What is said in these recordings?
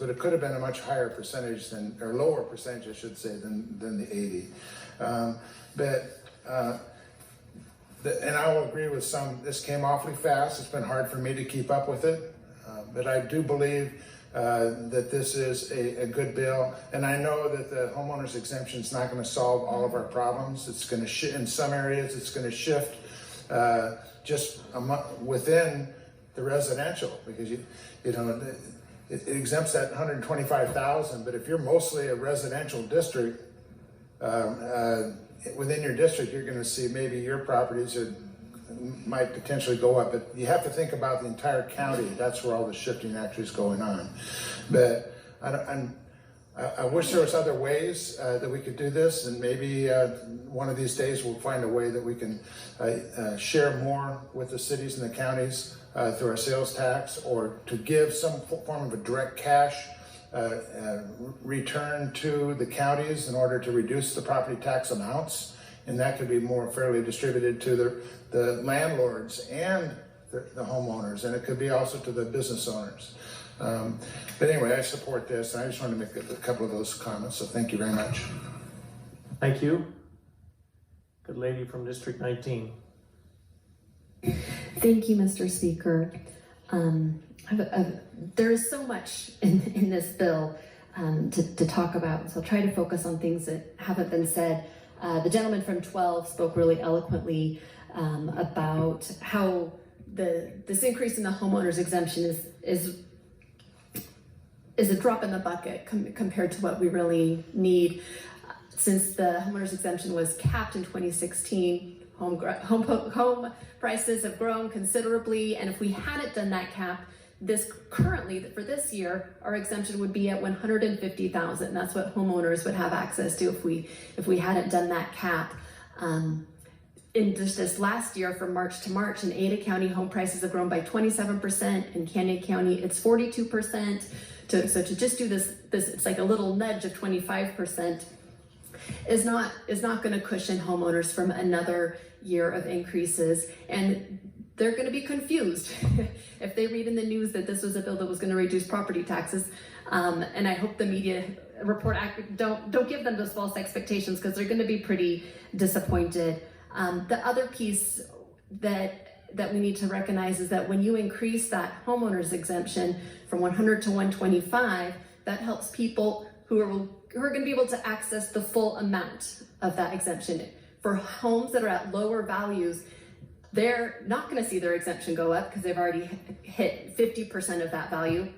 but it could have been a much higher percentage than, or lower percentage, I should say, than the 80. And I will agree with some, this came awfully fast. It's been hard for me to keep up with it, but I do believe that this is a good bill. And I know that the homeowners exemption is not going to solve all of our problems. It's going to in some areas, it's going to shift just within the residential, because you know, it exempts that 125,000, but if you're mostly a residential district, within your district, you're going to see maybe your properties might potentially go up, but you have to think about the entire county. That's where all the shifting actually is going on. But I wish there was other ways that we could do this, and maybe one of these days we'll find a way that we can share more with the cities and the counties through our sales tax, or to give some form of a direct cash return to the counties in order to reduce the property tax amounts, and that could be more fairly distributed to the landlords and the homeowners, and it could be also to the business owners. But anyway, I support this, and I just wanted to make a couple of those comments, so thank you very much. Thank you. Good lady from District 19. Thank you, Mr. Speaker. There is so much in this bill to talk about, so I'll try to focus on things that haven't been said. The gentleman from 12 spoke really eloquently about how this increase in the homeowners exemption is a drop in the bucket compared to what we really need. Since the homeowners exemption was capped in 2016, home prices have grown considerably, and if we hadn't done that cap, currently for this year, our exemption would be at $150,000. That's what homeowners would have access to if we hadn't done that cap. In just this last year, from March to March, in Ada County, home prices have grown by 27%. In Canyon County, it's 42%. So to just do this, it's like a little nudge of 25%. Is not going to cushion homeowners from another year of increases, and they're going to be confused if they read in the news that this was a bill that was going to reduce property taxes. And I hope the media report don't give them those false expectations, because they're going to be pretty disappointed. The other piece that we need to recognize is that when you increase that homeowners exemption from 100 to 125, that helps people who are going to be able to access the full amount of that exemption. For homes that are at lower values, they're not going to see their exemption go up because they've already hit 50% of that value.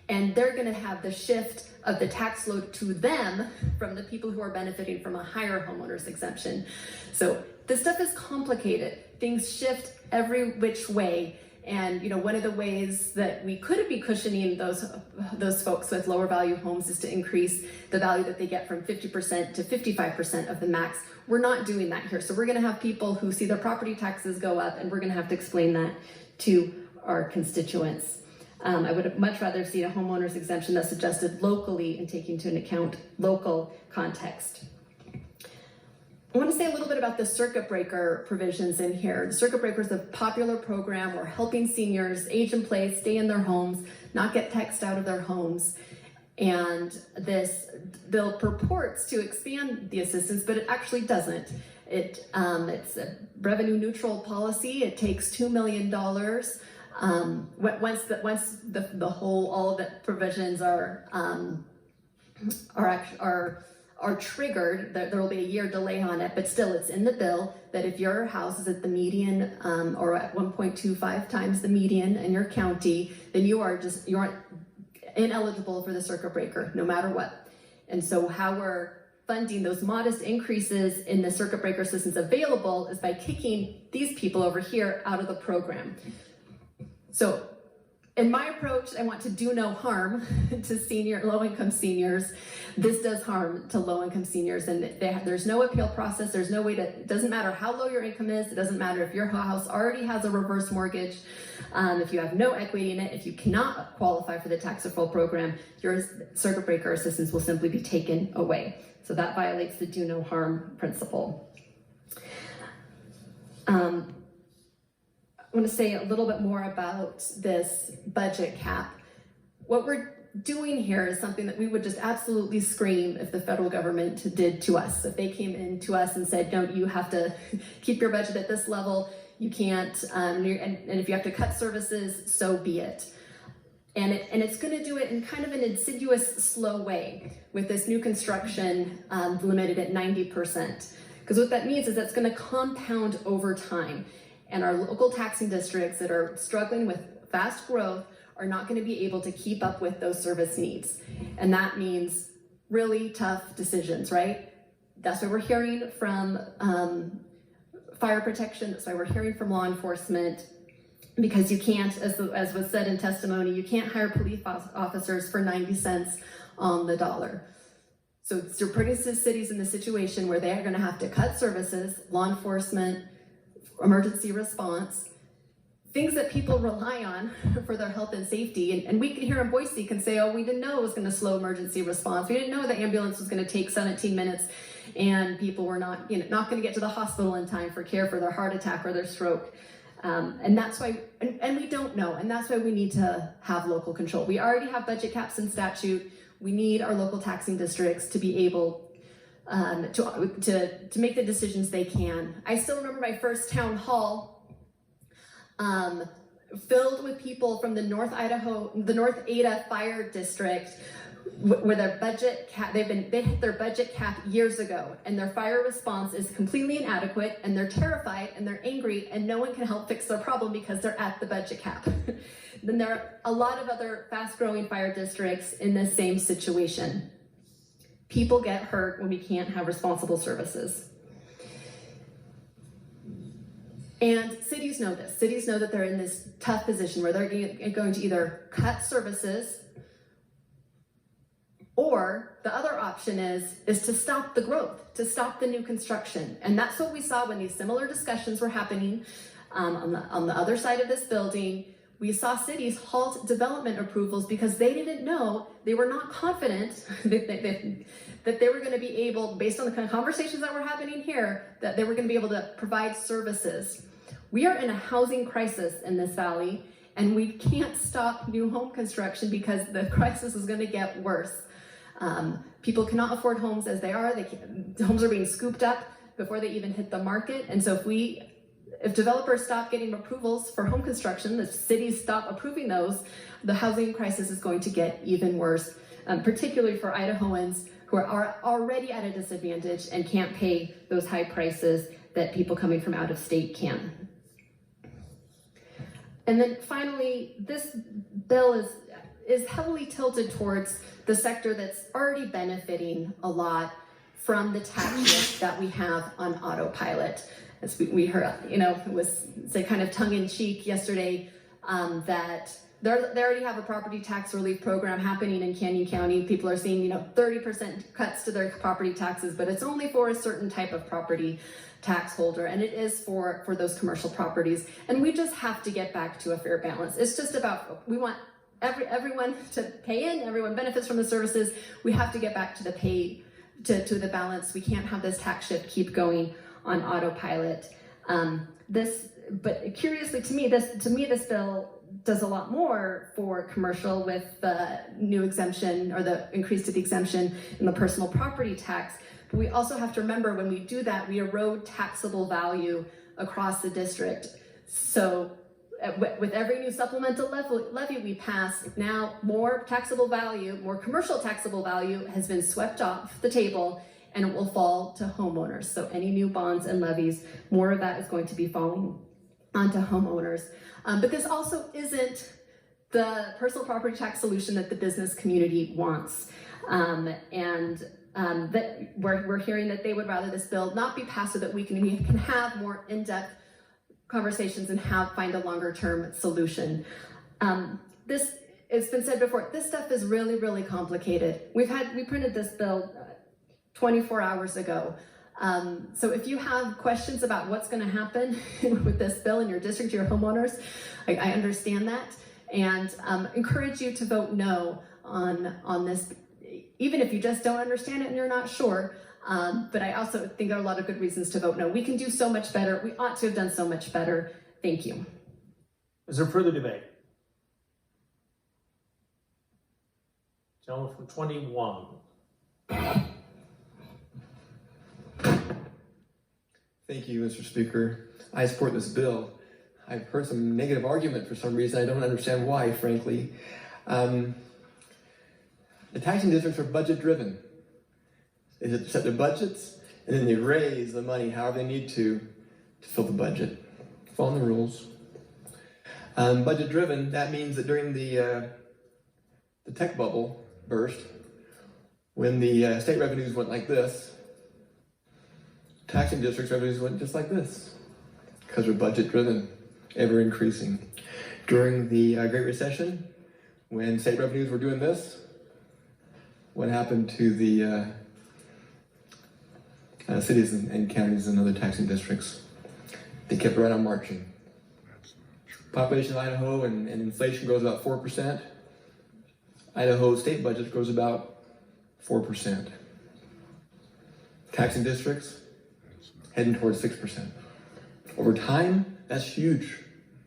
And they're going to have the shift of the tax load to them from the people who are benefiting from a higher homeowners exemption. So this stuff is complicated. Things shift every which way. And one of the ways that we could be cushioning those folks with lower value homes is to increase the value that they get from 50% to 55% of the max. We're not doing that here. So we're going to have people who see their property taxes go up, and we're going to have to explain that to our constituents. I would much rather see a homeowner's exemption that's adjusted locally and taking into account local context. I want to say a little bit about the circuit breaker provisions in here. The circuit breaker is a popular program. We're helping seniors age in place, stay in their homes, not get taxed out of their homes. And this bill purports to expand the assistance, but it actually doesn't. It's a revenue neutral policy. It takes $2 million. Once all of the provisions are triggered, there will be a year delay on it, but still it's in the bill that if your house is at the median or at 1.25 times the median in your county, then you are ineligible for the circuit breaker no matter what. And so how we're funding those modest increases in the circuit breaker assistance available is by kicking these people over here out of the program. So in my approach, I want to do no harm to low-income seniors. This does harm to low-income seniors, and there's no appeal process. There's no way it doesn't matter how low your income is. It doesn't matter if your house already has a reverse mortgage. If you have no equity in it, if you cannot qualify for the tax deferral program, your circuit breaker assistance will simply be taken away. So that violates the do no harm principle. I want to say a little bit more about this budget cap. What we're doing here is something that we would just absolutely scream if the federal government did to us. If they came in to us and said, no, you have to keep your budget at this level, you can't, and if you have to cut services, so be it. And it's going to do it in kind of an insidious, slow way with this new construction limited at 90%. Because what that means is that's going to compound over time. And our local taxing districts that are struggling with fast growth are not going to be able to keep up with those service needs. And that means really tough decisions, right? That's why we're hearing from fire protection. That's why we're hearing from law enforcement. Because you can't, as was said in testimony, you can't hire police officers for 90 cents on the dollar. So you're putting cities in the situation where they are going to have to cut services, law enforcement, emergency response, things that people rely on for their health and safety. And we can here in Boise can say, oh, we didn't know it was going to slow emergency response. We didn't know the ambulance was going to take 17 minutes and people were not going to get to the hospital in time for care for their heart attack or their stroke. And that's why, and we don't know, and that's why we need to have local control. We already have budget caps in statute. We need our local taxing districts to be able to make the decisions they can. I still remember my first town hall filled with people from the North Ada Fire District, where their budget cap, they hit their budget cap years ago, and their fire response is completely inadequate, and they're terrified and they're angry, and no one can help fix their problem because they're at the budget cap. Then there are a lot of other fast-growing fire districts in the same situation. People get hurt when we can't have responsible services. And cities know this. Cities know that they're in this tough position where they're going to either cut services, or the other option is to stop the growth, to stop the new construction. And that's what we saw when these similar discussions were happening on the other side of this building. We saw cities halt development approvals because they didn't know, they were not confident that they were going to be able, based on the kind of conversations that were happening here, that they were going to be able to provide services. We are in a housing crisis in this valley, and we can't stop new home construction because the crisis is going to get worse. People cannot afford homes as they are. Homes are being scooped up before they even hit the market. And so if developers stop getting approvals for home construction, if cities stop approving those, the housing crisis is going to get even worse, particularly for Idahoans who are already at a disadvantage and can't pay those high prices that people coming from out of state can. And then finally, this bill is heavily tilted towards the sector that's already benefiting a lot from the tax shift that we have on autopilot. As we heard, it was say kind of tongue-in-cheek yesterday that they already have a property tax relief program happening in Canyon County. People are seeing 30% cuts to their property taxes, but it's only for a certain type of property tax holder, and it is for those commercial properties. And we just have to get back to a fair balance. It's just about, we want everyone to pay in, everyone benefits from the services. We have to get back to the balance. We can't have this tax shift keep going on autopilot. But curiously to me, this bill does a lot more for commercial with the new exemption or the increase to the exemption in the personal property tax. But we also have to remember when we do that, we erode taxable value across the district. So with every new supplemental levy we pass, now more taxable value, more commercial taxable value has been swept off the table, and it will fall to homeowners. So any new bonds and levies, more of that is going to be falling onto homeowners. But this also isn't the personal property tax solution that the business community wants. That we're hearing that they would rather this bill not be passed so that we can have more in-depth conversations and find a longer-term solution. It's been said before, this stuff is really, really complicated. We printed this bill 24 hours ago. So if you have questions about what's going to happen with this bill in your district, your homeowners, I understand that, and encourage you to vote no on this, even if you just don't understand it and you're not sure. But I also think there are a lot of good reasons to vote no. We can do so much better. We ought to have done so much better. Thank you. Is there further debate? Gentleman from 21. Thank you, Mr. Speaker. I support this bill. I've heard some negative argument for some reason. I don't understand why, frankly. The taxing districts are budget driven. They set their budgets and then they raise the money however they need to fill the budget, following the rules. Budget driven, that means that during the tech bubble burst, when the state revenues went like this, taxing districts revenues went just like this, because they're budget driven, ever increasing. During the Great Recession, when state revenues were doing this, what happened to the cities and counties and other taxing districts? They kept right on marching. Population of Idaho and inflation grows about 4%. Idaho state budget grows about 4%. Taxing districts heading towards 6%. Over time, that's huge.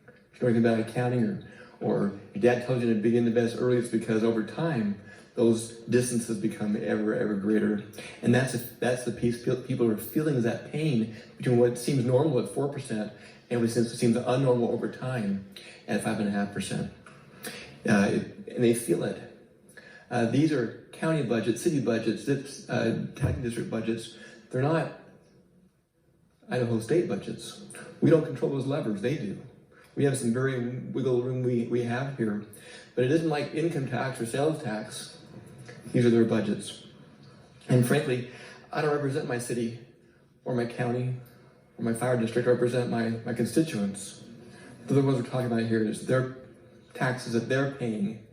If you know anything about accounting or your dad tells you to begin to invest early, it's because over time, those distances become ever greater. And that's the piece people are feeling, is that pain between what seems normal at 4% and what seems unnormal over time at 5.5%. And they feel it. These are county budgets, city budgets, taxing district budgets. They're not Idaho state budgets. We don't control those levers, they do. We have some very wiggle room we have here. But it isn't like income tax or sales tax. These are their budgets. And frankly, I don't represent my city or my county or my fire district. I represent my constituents. They're the ones we're talking about here. It's their taxes that they're paying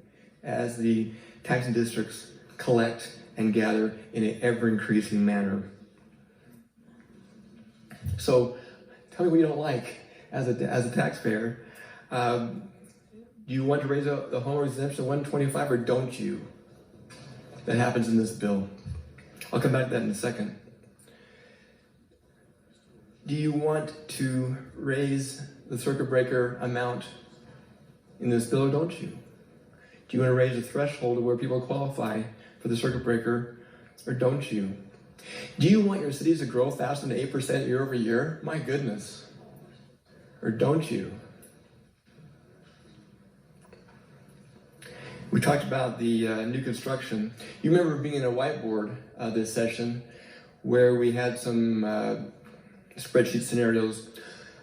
as the taxing districts collect and gather in an ever-increasing manner. So tell me what you don't like as a taxpayer. Do you want to raise the homeowners exemption to 125 or don't you? That happens in this bill. I'll come back to that in a second. Do you want to raise the circuit breaker amount in this bill or don't you? Do you want to raise the threshold of where people qualify for the circuit breaker or don't you? Do you want your cities to grow faster than 8% year over year? My goodness. Or don't you? We talked about the new construction. You remember being in a whiteboard this session where we had some spreadsheet scenarios,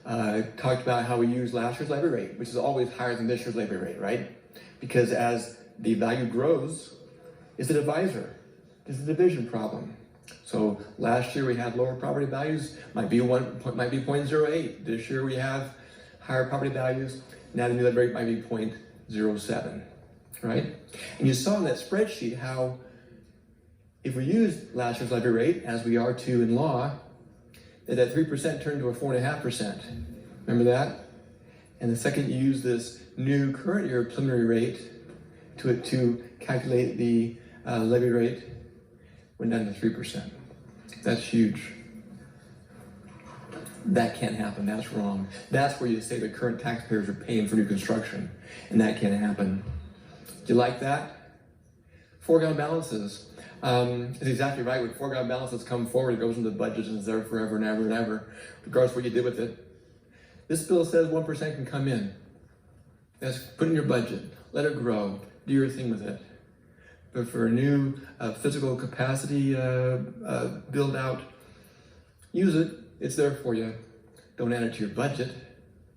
talked about how we use last year's levy rate, which is always higher than this year's levy rate, right? Because as the value grows, it's a divisor. It's a division problem. So last year we had lower property values, might be 0.08. This year we have higher property values. Now the new levy rate might be 0.07, right? And you saw in that spreadsheet how if we used last year's levy rate, as we are to in law, that 3% turned to a 4.5%. Remember that? And the second you use this new current year preliminary rate to calculate the levy rate, went down to 3%. That's huge. That can't happen. That's wrong. That's where you say the current taxpayers are paying for new construction, and that can't happen. Do you like that? Foregone balances. It's exactly right. When foregone balances come forward, it goes into the budget and is there forever and ever and ever, regardless of what you did with it. This bill says 1% can come in. That's put in your budget. Let it grow. Do your thing with it. But for a new physical capacity build out, use it. It's there for you. Don't add it to your budget.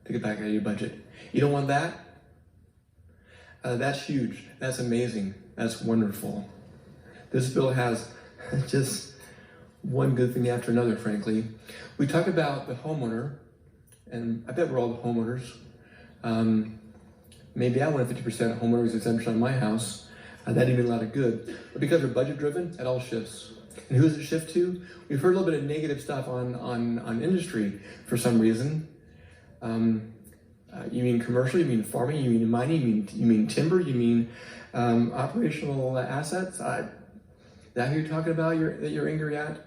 Take it back out of your budget. You don't want that? That's huge. That's amazing. That's wonderful. This bill has just one good thing after another, frankly. We talk about the homeowner, and I bet we're all the homeowners. Maybe I want a 50% homeowners exemption on my house. That'd even be a lot of good. But because we're budget driven, it all shifts. And who does it shift to? We've heard a little bit of negative stuff on industry for some reason. You mean commercial, you mean farming, you mean mining, you mean timber, you mean operational assets? Is that who you're talking about that you're angry at?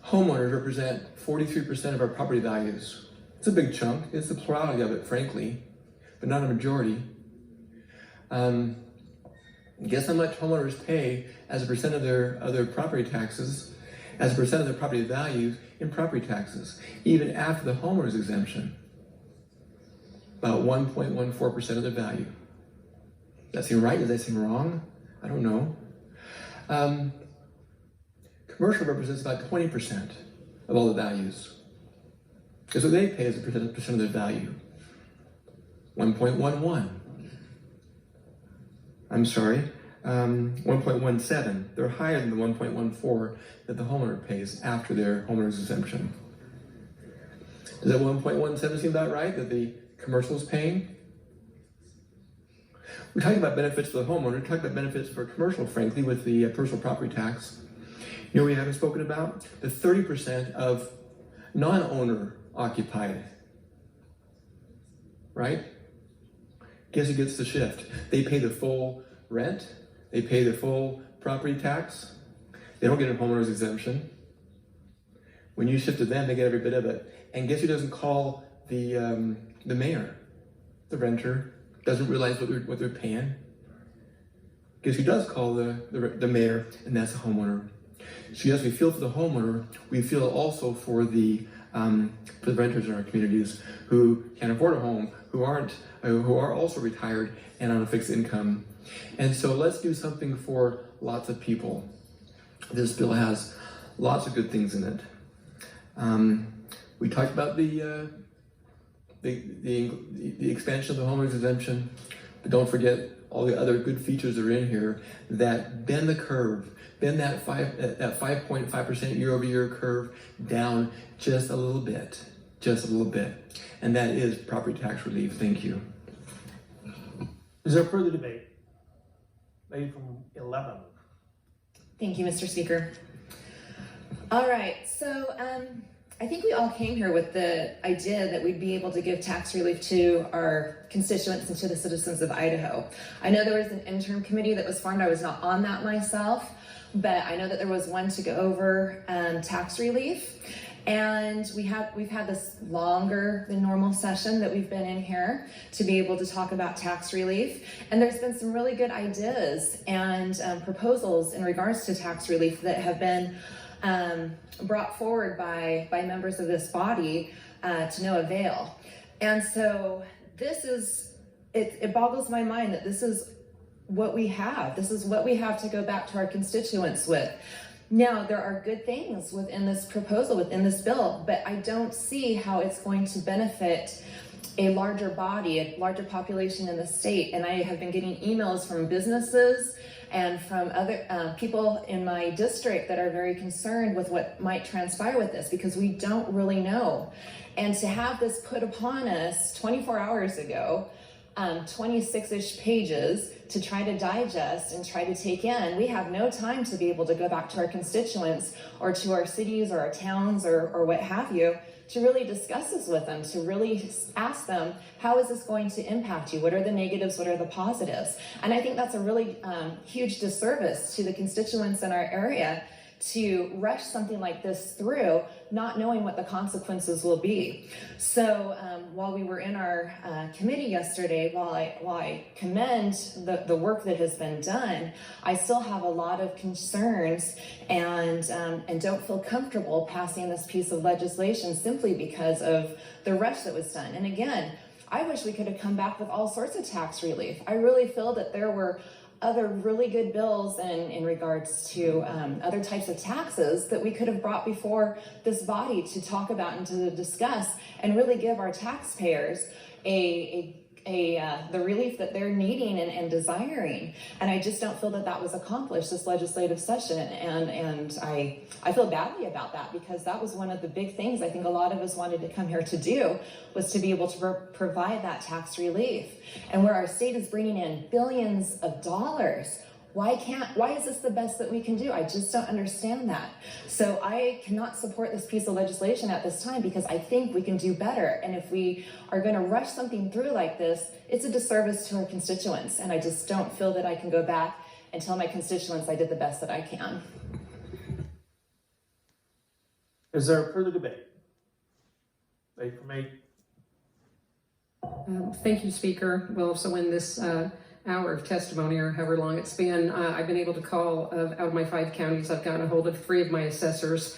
Homeowners represent 43% of our property values. It's a big chunk. It's the plurality of it, frankly, but not a majority. Guess how much homeowners pay as a percent of their property taxes, as a percent of their property value in property taxes, even after the homeowner's exemption? About 1.14% of the value. Does that seem right? Does that seem wrong? I don't know. Commercial represents about 20% of all the values. Guess what they pay as a percent of their value? 1.11. I'm sorry, 1.17. They're higher than the 1.14 that the homeowner pays after their homeowner's exemption. Does that 1.17 seem about right that the commercial is paying? We're talking about benefits for the homeowner. We're talking about benefits for commercial, frankly, with the personal property tax. You know what we haven't spoken about? The 30% of non-owner occupied, right? Guess who gets the shift? They pay the full rent. They pay the full property tax. They don't get a homeowner's exemption. When you shift to them, they get every bit of it. And guess who doesn't call the mayor? The renter doesn't realize what they're paying. Guess who does call the mayor? And that's the homeowner. So yes, we feel for the homeowner. We feel also for the renters in our communities who can't afford a home, who are also retired and on a fixed income. And so let's do something for lots of people. This bill has lots of good things in it. We talked about the expansion of the homeowner's exemption, but don't forget all the other good features that are in here that bend the curve, bend that 5.5% year-over-year curve down just a little bit, and that is property tax relief. Thank you. Is there further debate? Lady from 11. Thank you, Mr. Speaker. All right, so I think we all came here with the idea that we'd be able to give tax relief to our constituents and to the citizens of Idaho. I know there was an interim committee that was formed. I was not on that myself, but I know that there was one to go over tax relief. And we've had this longer than normal session that we've been in here to be able to talk about tax relief. And there's been some really good ideas and proposals in regards to tax relief that have been brought forward by members of this body to no avail. And so it boggles my mind that this is what we have. This is what we have to go back to our constituents with. Now, there are good things within this proposal, within this bill, but I don't see how it's going to benefit a larger body, a larger population in the state. And I have been getting emails from businesses and from other people in my district that are very concerned with what might transpire with this because we don't really know. And to have this put upon us 24 hours ago, 26-ish pages to try to digest and try to take in, we have no time to be able to go back to our constituents or to our cities or our towns or what have you to really discuss this with them, to really ask them, how is this going to impact you? What are the negatives? What are the positives? And I think that's a really huge disservice to the constituents in our area to rush something like this through, not knowing what the consequences will be. So while we were in our committee yesterday, while I commend the work that has been done, I still have a lot of concerns and don't feel comfortable passing this piece of legislation simply because of the rush that was done. And again, I wish we could have come back with all sorts of tax relief. I really feel that there were other really good bills in regards to other types of taxes that we could have brought before this body to talk about and to discuss and really give our taxpayers the relief that they're needing and desiring. And I just don't feel that was accomplished this legislative session. And I feel badly about that because that was one of the big things I think a lot of us wanted to come here to do, was to be able to provide that tax relief. And where our state is bringing in billions of dollars, why is this the best that we can do? I just don't understand that. So I cannot support this piece of legislation at this time because I think we can do better. And if we are going to rush something through like this, it's a disservice to our constituents. And I just don't feel that I can go back and tell my constituents I did the best that I can. Is there further debate? Lady from 8. Thank you, Speaker. Well, so when this hour of testimony, or however long it's been, I've been able to call out of my 5 counties. I've gotten a hold of 3 of my assessors,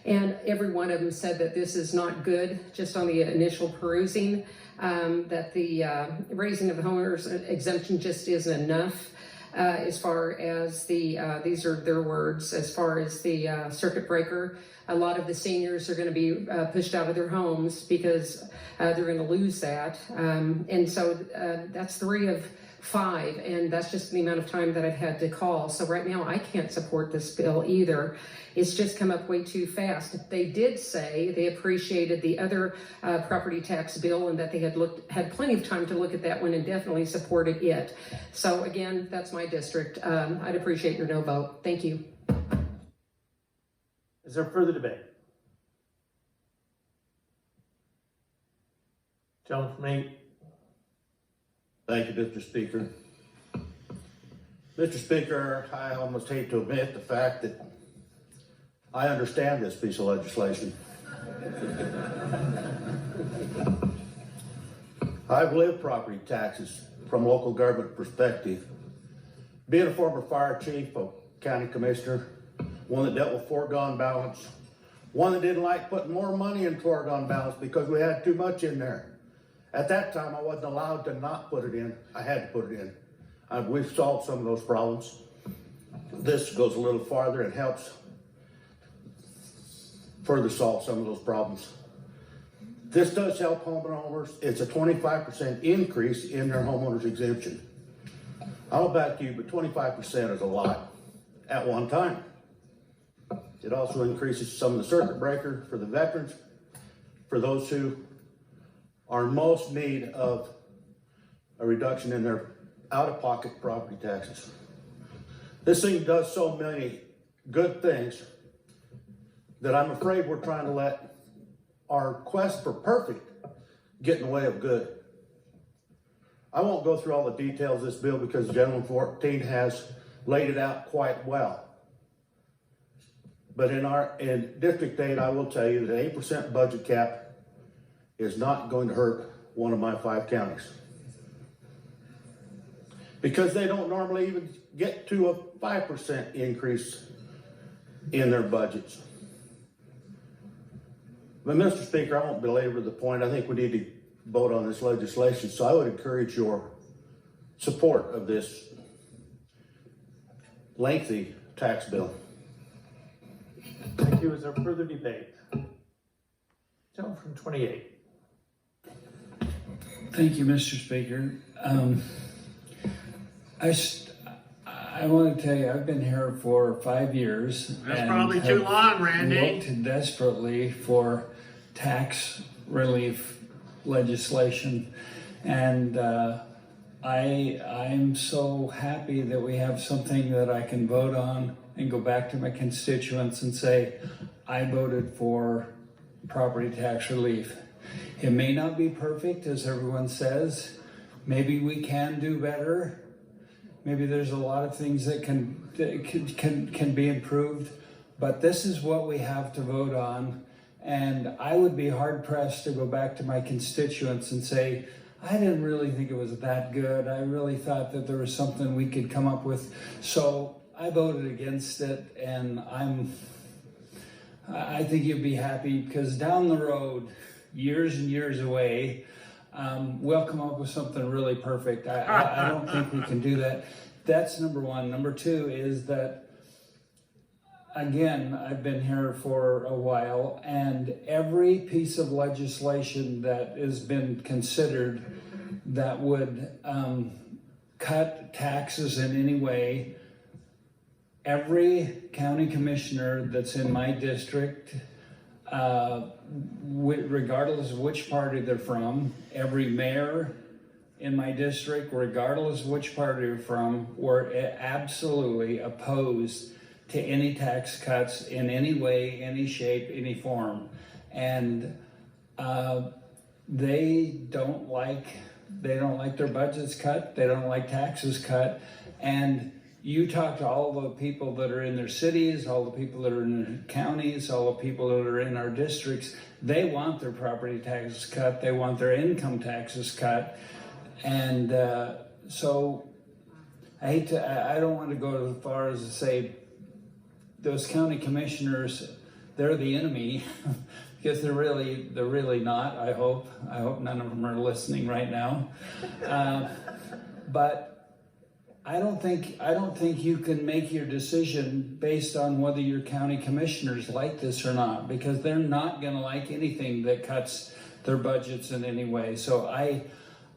and every one of them said that this is not good, just on the initial perusing, that the raising of the homeowners exemption just isn't enough. As far as the, these are their words, as far as the circuit breaker, a lot of the seniors are going to be pushed out of their homes because they're going to lose that. And so that's 3 of 5, and that's just the amount of time that I've had to call. So right now I can't support this bill either. It's just come up way too fast. They did say they appreciated the other property tax bill and that they had plenty of time to look at that one and definitely supported it. So again, that's my district. I'd appreciate your no vote. Thank you. Is there further debate? Gentleman from 8. Thank you, Mr. Speaker. Mr. Speaker, I almost hate to admit the fact that I understand this piece of legislation. I've lived property taxes from local government perspective. Being a former fire chief, a county commissioner, one that dealt with foregone balance, one that didn't like putting more money in foregone balance because we had too much in there. At that time, I wasn't allowed to not put it in. I had to put it in. We've solved some of those problems. This goes a little farther and helps further solve some of those problems. This does help homeowners. It's a 25% increase in their homeowners exemption. I don't know about you, but 25% is a lot at one time. It also increases some of the circuit breaker for the veterans, for those who are in most need of a reduction in their out-of-pocket property taxes. This thing does so many good things that I'm afraid we're trying to let our quest for perfect get in the way of good. I won't go through all the details of this bill because Gentleman 14 has laid it out quite well. But in District 8, I will tell you that 8% budget cap is not going to hurt one of my 5 counties. Because they don't normally even get to a 5% increase in their budgets. But Mr. Speaker, I won't belabor the point. I think we need to vote on this legislation, so I would encourage your support of this lengthy tax bill. Thank you. Is there further debate? Gentleman from 28. Thank you, Mr. Speaker. I want to tell you, I've been here for 5 years. That's probably too long, Randy. Looked desperately for tax relief legislation, and I'm so happy that we have something that I can vote on and go back to my constituents and say, I voted for property tax relief. It may not be perfect, as everyone says. Maybe we can do better. Maybe there's a lot of things that can be improved, but this is what we have to vote on. And I would be hard pressed to go back to my constituents and say, I didn't really think it was that good. I really thought that there was something we could come up with. So I voted against it, and I think you'll be happy because down the road, years and years away, we'll come up with something really perfect. I don't think we can do that. That's number one. Number two is that, again, I've been here for a while, and every piece of legislation that has been considered that would cut taxes in any way, every county commissioner that's in my district, regardless of which party they're from, every mayor in my district, regardless of which party they're from, were absolutely opposed to any tax cuts in any way, any shape, any form. And they don't like their budgets cut, they don't like taxes cut. And you talk to all the people that are in their cities, all the people that are in their counties, all the people that are in our districts, they want their property taxes cut, they want their income taxes cut. And so I don't want to go as far as to say those county commissioners, they're the enemy, because they're really not. I hope none of them are listening right now. But I don't think you can make your decision based on whether your county commissioners like this or not, because they're not going to like anything that cuts their budgets in any way. So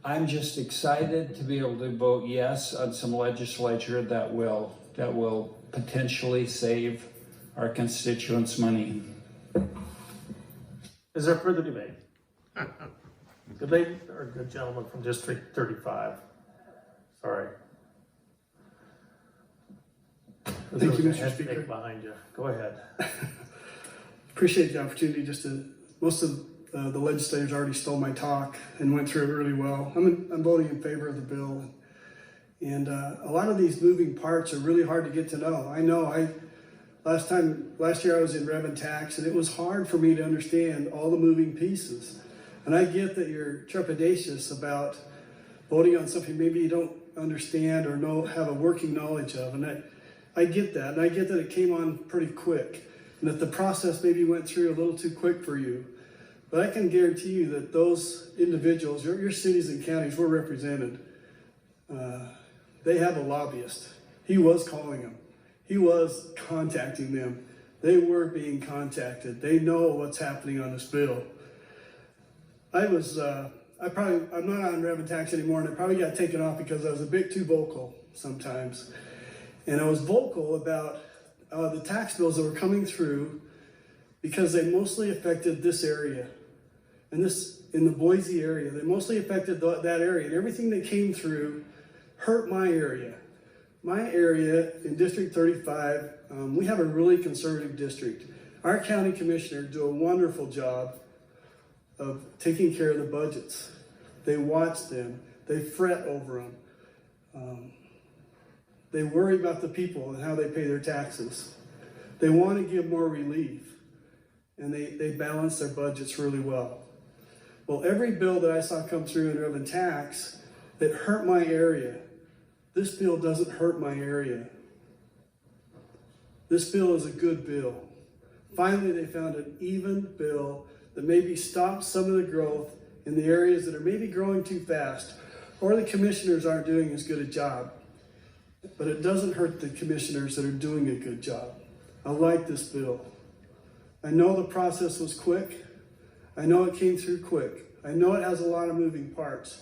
I'm just excited to be able to vote yes on some legislature that will potentially save our constituents money. Is there further debate? Good lady or good gentleman from District 35? Sorry. Thank you, There was a Mr. head Speaker. fake behind you. Go ahead. Appreciate the opportunity. Most of the legislators already stole my talk and went through it really well. I'm voting in favor of the bill, and a lot of these moving parts are really hard to get to know. I know last year I was in Rev and Tax, and it was hard for me to understand all the moving pieces. And I get that you're trepidatious about voting on something maybe you don't understand or have a working knowledge of, and I get that, and I get that it came on pretty quick, and that the process maybe went through a little too quick for you. But I can guarantee you that those individuals, your cities and counties were represented. They have a lobbyist. He was calling them. He was contacting them. They were being contacted. They know what's happening on this bill. I'm not on Rev and Tax anymore, and I probably got taken off because I was a bit too vocal sometimes. And I was vocal about the tax bills that were coming through because they mostly affected this area. And in the Boise area, they mostly affected that area. And everything that came through hurt my area. My area in District 35, we have a really conservative district. Our county commissioners do a wonderful job of taking care of the budgets. They watch them. They fret over them. They worry about the people and how they pay their taxes. They want to give more relief, and they balance their budgets really well. Well, every bill that I saw come through in Rev and Tax that hurt my area, this bill doesn't hurt my area. This bill is a good bill. Finally, they found an even bill that maybe stops some of the growth in the areas that are maybe growing too fast, or the commissioners aren't doing as good a job. But it doesn't hurt the commissioners that are doing a good job. I like this bill. I know the process was quick. I know it came through quick. I know it has a lot of moving parts.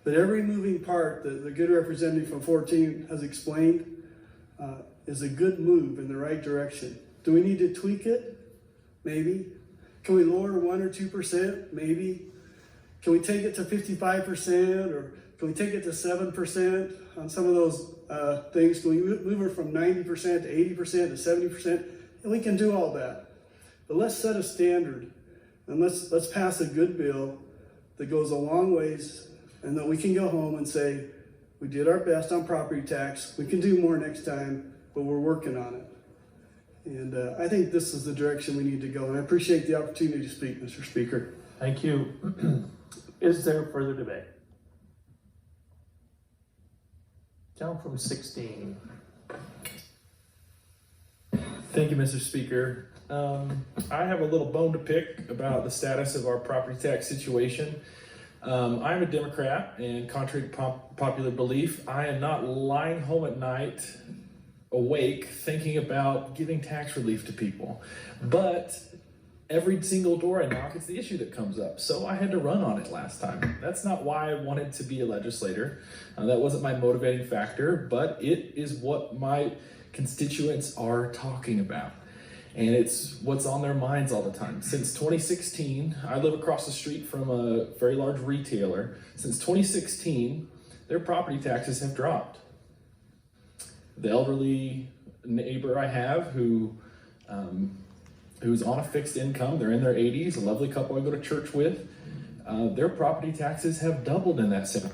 But every moving part that the good representative from 14 has explained is a good move in the right direction. Do we need to tweak it? Maybe. Can we lower 1 or 2%? Maybe. Can we take it to 55%, or can we take it to 7% on some of those things? Can we move it from 90% to 80% to 70%? And we can do all that. But let's set a standard, and let's pass a good bill that goes a long ways, and that we can go home and say, we did our best on property tax. We can do more next time, but we're working on it. And I think this is the direction we need to go. And I appreciate the opportunity to speak, Mr. Speaker. Thank you. Is there further debate? Down from 16. Thank you, Mr. Speaker. I have a little bone to pick about the status of our property tax situation. I'm a Democrat, and contrary to popular belief, I am not lying home at night awake thinking about giving tax relief to people. But every single door I knock, it's the issue that comes up. So I had to run on it last time. That's not why I wanted to be a legislator. That wasn't my motivating factor, but it is what my constituents are talking about. And it's what's on their minds all the time. Since 2016, I live across the street from a very large retailer. Since 2016, their property taxes have dropped. The elderly neighbor I have who's on a fixed income, they're in their 80s, a lovely couple I go to church with, their property taxes have doubled in that same.